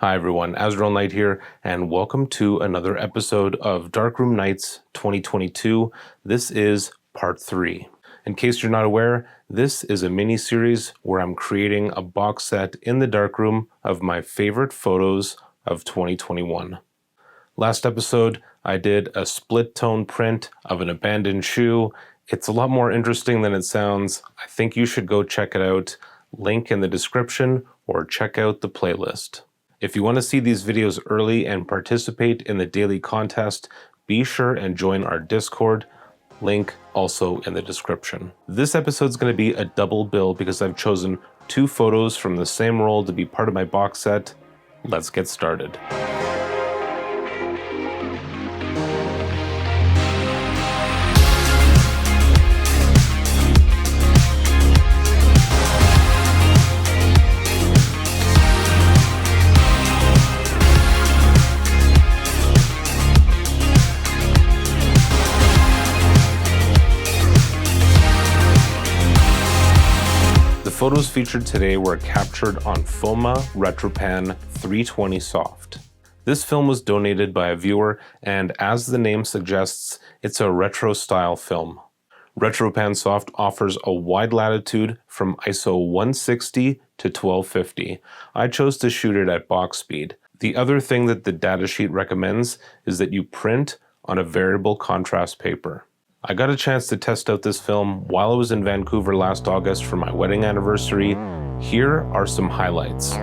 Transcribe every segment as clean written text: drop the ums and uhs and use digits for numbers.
Hi everyone, Azriel Knight here, and welcome to another episode of Darkroom Nights 2022. This is part 3. In case you're not aware, this is a mini-series where I'm creating a box set in the darkroom of my favorite photos of 2021. Last episode, I did a split-tone print of an abandoned shoe. It's a lot more interesting than it sounds. I think you should go check it out. Link in the description, or check out the playlist. If you want to see these videos early and participate in the daily contest, be sure and join our Discord. Link also in the description. This episode's going to be a double bill because I've chosen 2 photos from the same roll to be part of my box set. Let's get started. The photos featured today were captured on Foma Retropan 320 soft. This film was donated by a viewer, and as the name suggests, it's a retro style film. Retropan soft offers a wide latitude from ISO 160 to 1250. I chose to shoot it at box speed. The other thing that the datasheet recommends is that you print on a variable contrast paper. I got a chance to test out this film while I was in Vancouver last August for my wedding anniversary. Here are some highlights.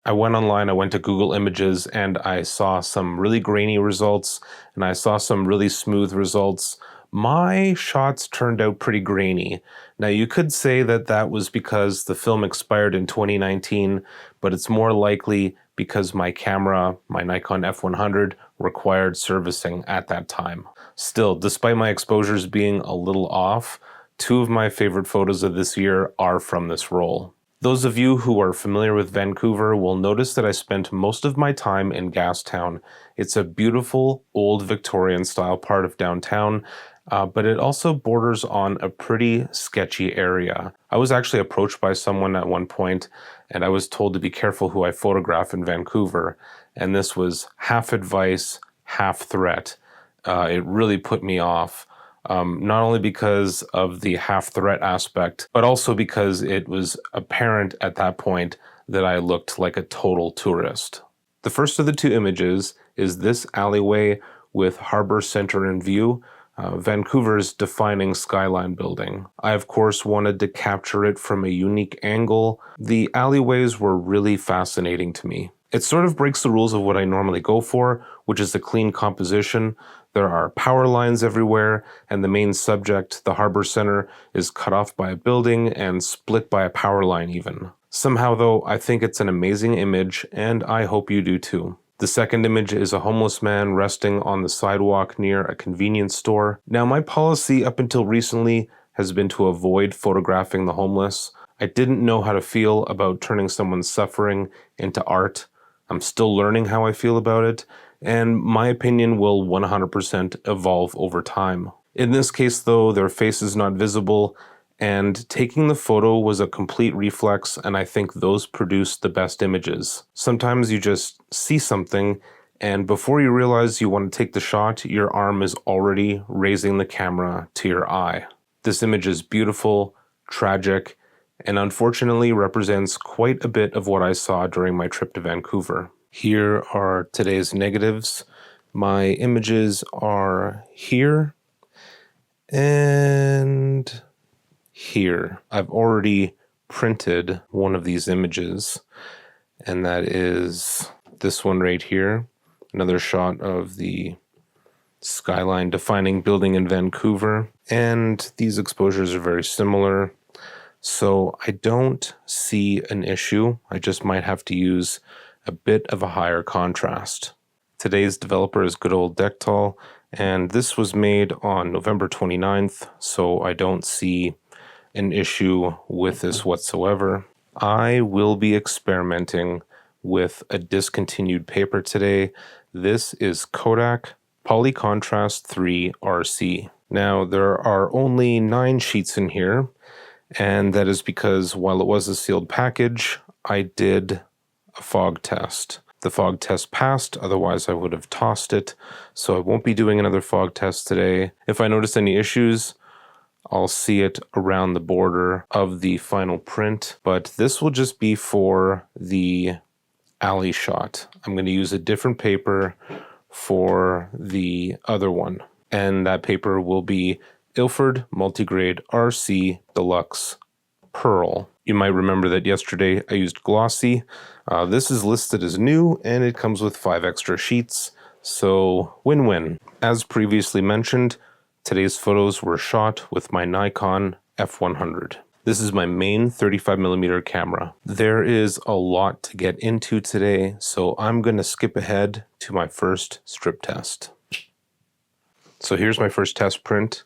I went online, I went to Google Images, and I saw some really grainy results, and I saw some really smooth results. My shots turned out pretty grainy. Now you could say that that was because the film expired in 2019, but it's more likely because my camera, my Nikon F100, required servicing at that time. Still, despite my exposures being a little off, 2 of my favorite photos of this year are from this roll. Those of you who are familiar with Vancouver will notice that I spent most of my time in Gastown. It's a beautiful, old Victorian-style part of downtown, but it also borders on a pretty sketchy area. I was actually approached by someone at one point, and I was told to be careful who I photograph in Vancouver, and this was half advice, half threat. It really put me off. Not only because of the half-threat aspect, but also because it was apparent at that point that I looked like a total tourist. The first of the 2 images is this alleyway with Harbor Center in view, Vancouver's defining skyline building. I, of course, wanted to capture it from a unique angle. The alleyways were really fascinating to me. It sort of breaks the rules of what I normally go for, which is a clean composition. There are power lines everywhere, and the main subject, the harbor center, is cut off by a building and split by a power line even. Somehow though, I think it's an amazing image, and I hope you do too. The second image is a homeless man resting on the sidewalk near a convenience store. Now, my policy up until recently has been to avoid photographing the homeless. I didn't know how to feel about turning someone's suffering into art. I'm still learning how I feel about it, and my opinion will 100% evolve over time. In this case though, their face is not visible, and taking the photo was a complete reflex, and I think those produced the best images. Sometimes you just see something, and before you realize you want to take the shot, your arm is already raising the camera to your eye. This image is beautiful, tragic, and unfortunately represents quite a bit of what I saw during my trip to Vancouver. Here are today's negatives. My images are here and here. I've already printed one of these images, and that is this one right here. Another shot of the skyline defining building in Vancouver, and these exposures are very similar. So I don't see an issue. I just might have to use a bit of a higher contrast. Today's developer is good old Dectal, and this was made on November 29th, so I don't see an issue with this whatsoever. I will be experimenting with a discontinued paper today. This is Kodak Polycontrast 3 RC. Now, there are only 9 sheets in here, and that is because while it was a sealed package, I did a fog test. The fog test passed, otherwise I would have tossed it, so I won't be doing another fog test today. If I notice any issues, I'll see it around the border of the final print, but this will just be for the alley shot. I'm going to use a different paper for the other one, and that paper will be Ilford Multigrade RC Deluxe Pearl. You might remember that yesterday I used glossy. This is listed as new, and it comes with 5 extra sheets, so win-win. As previously mentioned, today's photos were shot with my Nikon F100. This is my main 35mm camera. There is a lot to get into today, so I'm going to skip ahead to my first strip test. So here's my first test print,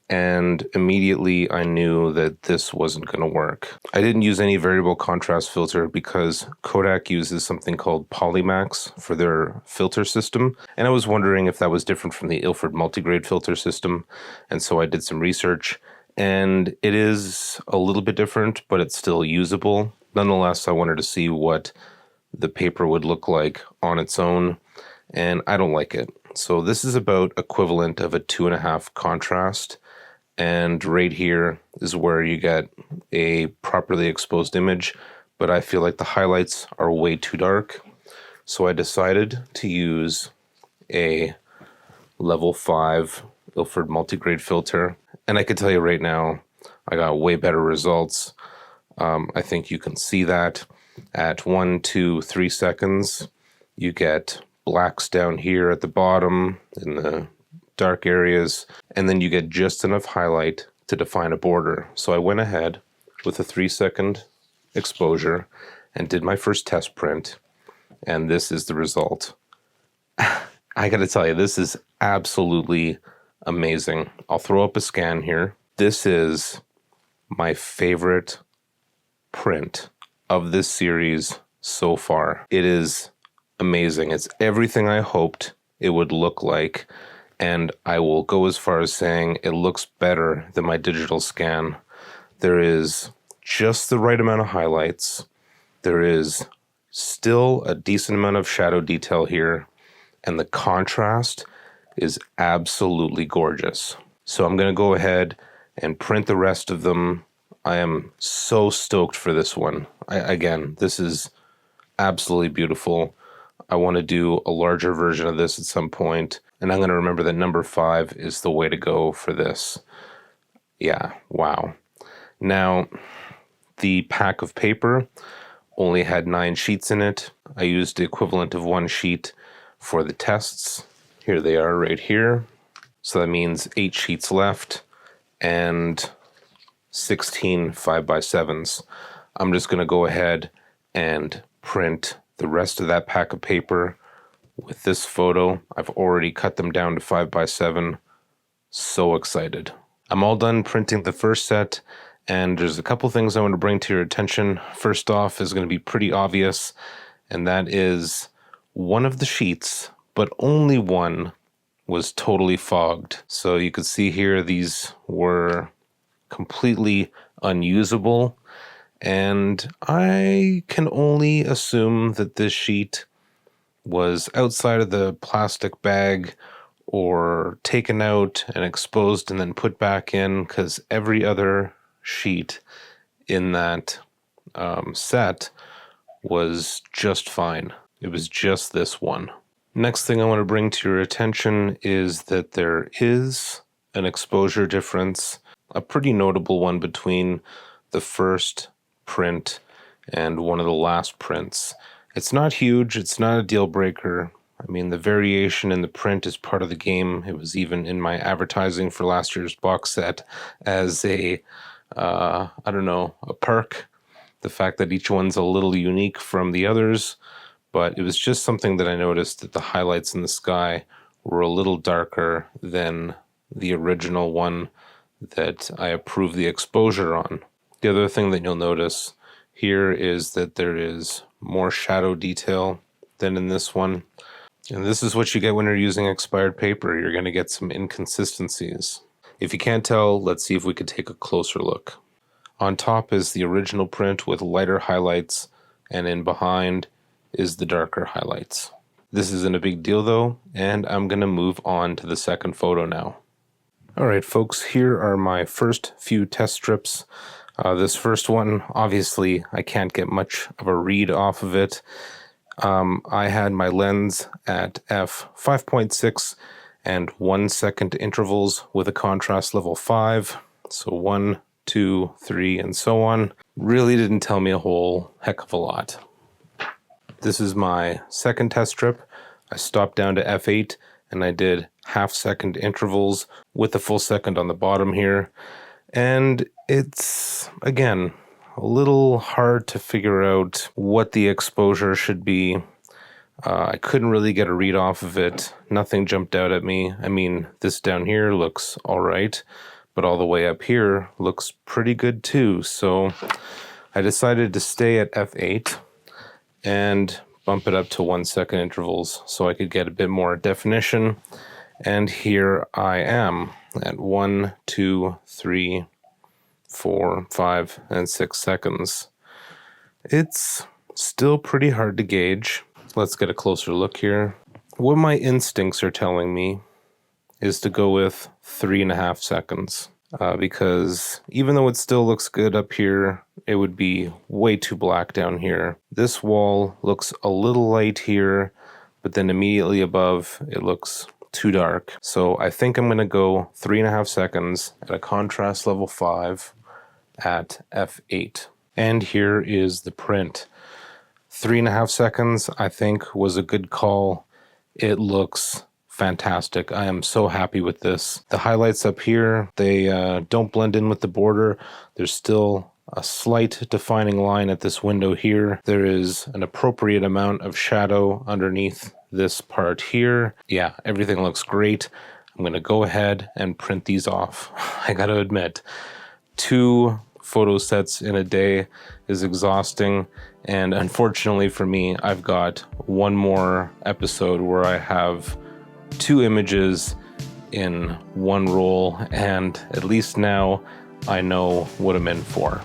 and immediately I knew that this wasn't going to work. I didn't use any variable contrast filter because Kodak uses something called Polymax for their filter system, and I was wondering if that was different from the Ilford multigrade filter system, and so I did some research, and it is a little bit different, but it's still usable. Nonetheless, I wanted to see what the paper would look like on its own, and I don't like it. So this is about equivalent of a 2.5 contrast, and right here is where you get a properly exposed image, but I feel like the highlights are way too dark. So I decided to use a level 5 Ilford multigrade filter, and I can tell you right now, I got way better results. I think you can see that at 1, 2, 3 seconds, you get blacks down here at the bottom in the dark areas, and then you get just enough highlight to define a border. So I went ahead with a 3-second exposure and did my first test print, and this is the result. I gotta tell you, this is absolutely amazing. I'll throw up a scan here. This is my favorite print of this series so far. It is amazing. It's everything I hoped it would look like, and I will go as far as saying it looks better than my digital scan. There is just the right amount of highlights. There is still a decent amount of shadow detail here, and the contrast is absolutely gorgeous. So I'm going to go ahead and print the rest of them. I am so stoked for this one. Again, this is absolutely beautiful. I want to do a larger version of this at some point, and I'm going to remember that number 5 is the way to go for this. Yeah, wow. Now, the pack of paper, only had 9 sheets in it. I used the equivalent of 1 sheet for the tests. Here they are right here. So that means 8 sheets left and 16 5x7s. I'm just going to go ahead and print the rest of that pack of paper with this photo. I've already cut them down to 5x7. So excited. I'm all done printing the first set, and there's a couple things I want to bring to your attention. First off is going to be pretty obvious, and that is one of the sheets, but only one, was totally fogged. So you can see here these were completely unusable, and I can only assume that this sheet was outside of the plastic bag or taken out and exposed and then put back in, because every other sheet in that set was just fine. It was just this one. Next thing I want to bring to your attention is that there is an exposure difference, a pretty notable one between the first print and one of the last prints. It's not huge, it's not a deal breaker. I mean, the variation in the print is part of the game. It was even in my advertising for last year's box set as a, I don't know, a perk. The fact that each one's a little unique from the others, but it was just something that I noticed that the highlights in the sky were a little darker than the original one that I approved the exposure on. The other thing that you'll notice here is that there is more shadow detail than in this one. And this is what you get when you're using expired paper. You're going to get some inconsistencies. If you can't tell, let's see if we could take a closer look. On top is the original print with lighter highlights, and in behind is the darker highlights. This isn't a big deal though, and I'm going to move on to the second photo now. Alright folks, here are my first few test strips. This first one, obviously I can't get much of a read off of it. I had my lens at f5.6 and 1 second intervals with a contrast level 5. So 1, 2, 3, and so on. Really didn't tell me a whole heck of a lot. This is my second test strip. I stopped down to f8 and I did half-second intervals with a full second on the bottom here. And it's, again, a little hard to figure out what the exposure should be. I couldn't really get a read off of it. Nothing jumped out at me. I mean, this down here looks all right, but all the way up here looks pretty good too. So I decided to stay at f8 and bump it up to 1 second intervals so I could get a bit more definition. And here I am at 1, 2, 3, 4, 5, and 6 seconds. It's still pretty hard to gauge. Let's get a closer look here. What my instincts are telling me is to go with 3.5 seconds. Because even though it still looks good up here, it would be way too black down here. This wall looks a little light here, but then immediately above it looks too dark. So I think I'm going to go 3.5 seconds at a contrast level 5 at f8. And here is the print. 3.5 seconds I think was a good call. It looks fantastic. I am so happy with this. The highlights up here, they don't blend in with the border. There's still a slight defining line at this window here. There is an appropriate amount of shadow underneath this part here. Yeah, everything looks great. I'm going to go ahead and print these off. I got to admit, 2 photo sets in a day is exhausting, and unfortunately for me, I've got one more episode where I have 2 images in 1 roll, and at least now I know what I'm in for.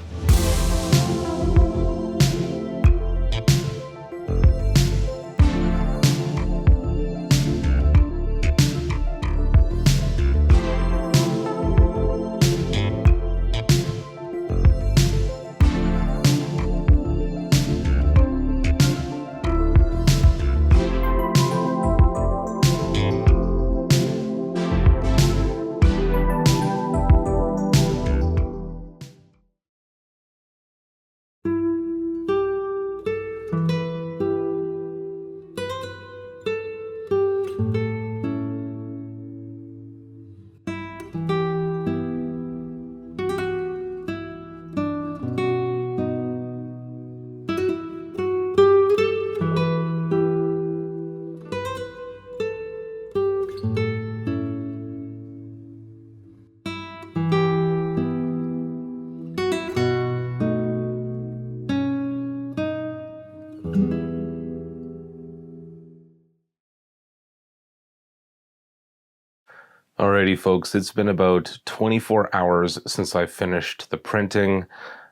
Alrighty, folks, it's been about 24 hours since I finished the printing.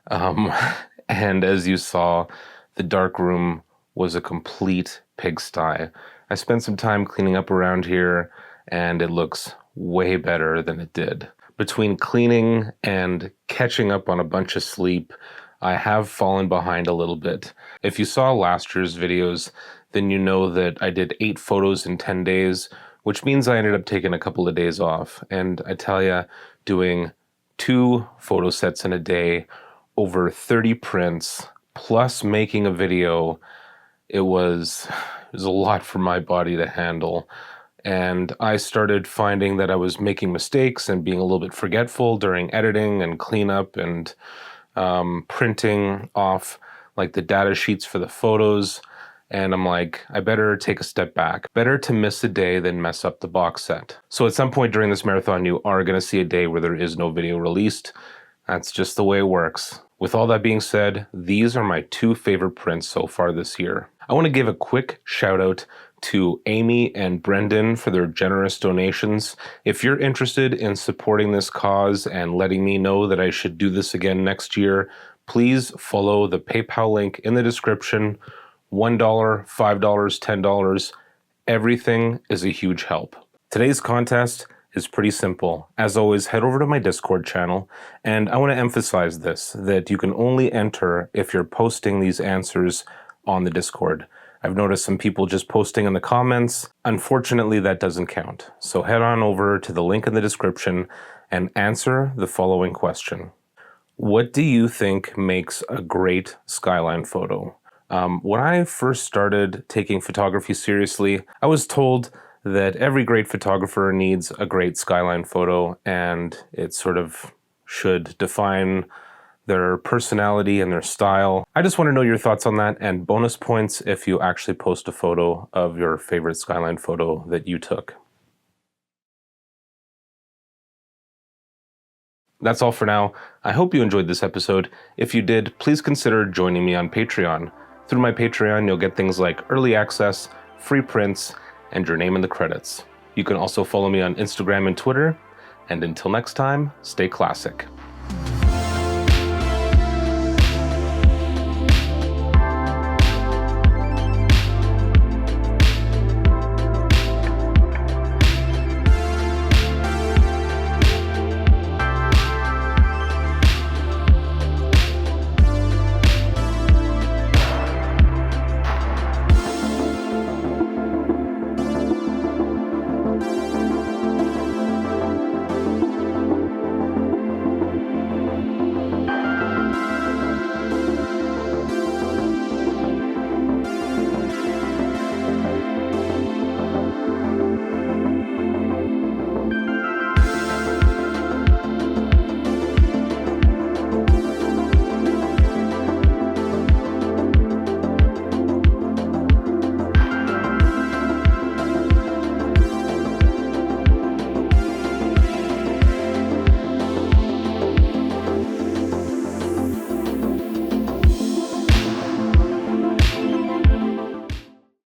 Um, and as you saw, the darkroom was a complete pigsty. I spent some time cleaning up around here, and it looks way better than it did. Between cleaning and catching up on a bunch of sleep, I have fallen behind a little bit. If you saw last year's videos, then you know that I did 8 photos in 10 days, which means I ended up taking a couple of days off. And I tell you, doing 2 photo sets in a day, over 30 prints, plus making a video, it was a lot for my body to handle. And I started finding that I was making mistakes and being a little bit forgetful during editing and cleanup and printing off like the data sheets for the photos. And I'm like, I better take a step back. Better to miss a day than mess up the box set. So at some point during this marathon, you are going to see a day where there is no video released. That's just the way it works. With all that being said, these are my 2 favorite prints so far this year. I want to give a quick shout out to Amy and Brendan for their generous donations. If you're interested in supporting this cause and letting me know that I should do this again next year, please follow the PayPal link in the description. $1, $5, $10, everything is a huge help. Today's contest is pretty simple. As always, head over to my Discord channel, and I want to emphasize this, that you can only enter if you're posting these answers on the Discord. I've noticed some people just posting in the comments. Unfortunately, that doesn't count. So head on over to the link in the description and answer the following question. What do you think makes a great skyline photo? When I first started taking photography seriously, I was told that every great photographer needs a great skyline photo, and it sort of should define their personality and their style. I just want to know your thoughts on that, and bonus points if you actually post a photo of your favorite skyline photo that you took. That's all for now. I hope you enjoyed this episode. If you did, please consider joining me on Patreon. Through my Patreon, you'll get things like early access, free prints, and your name in the credits. You can also follow me on Instagram and Twitter. And until next time, stay classic.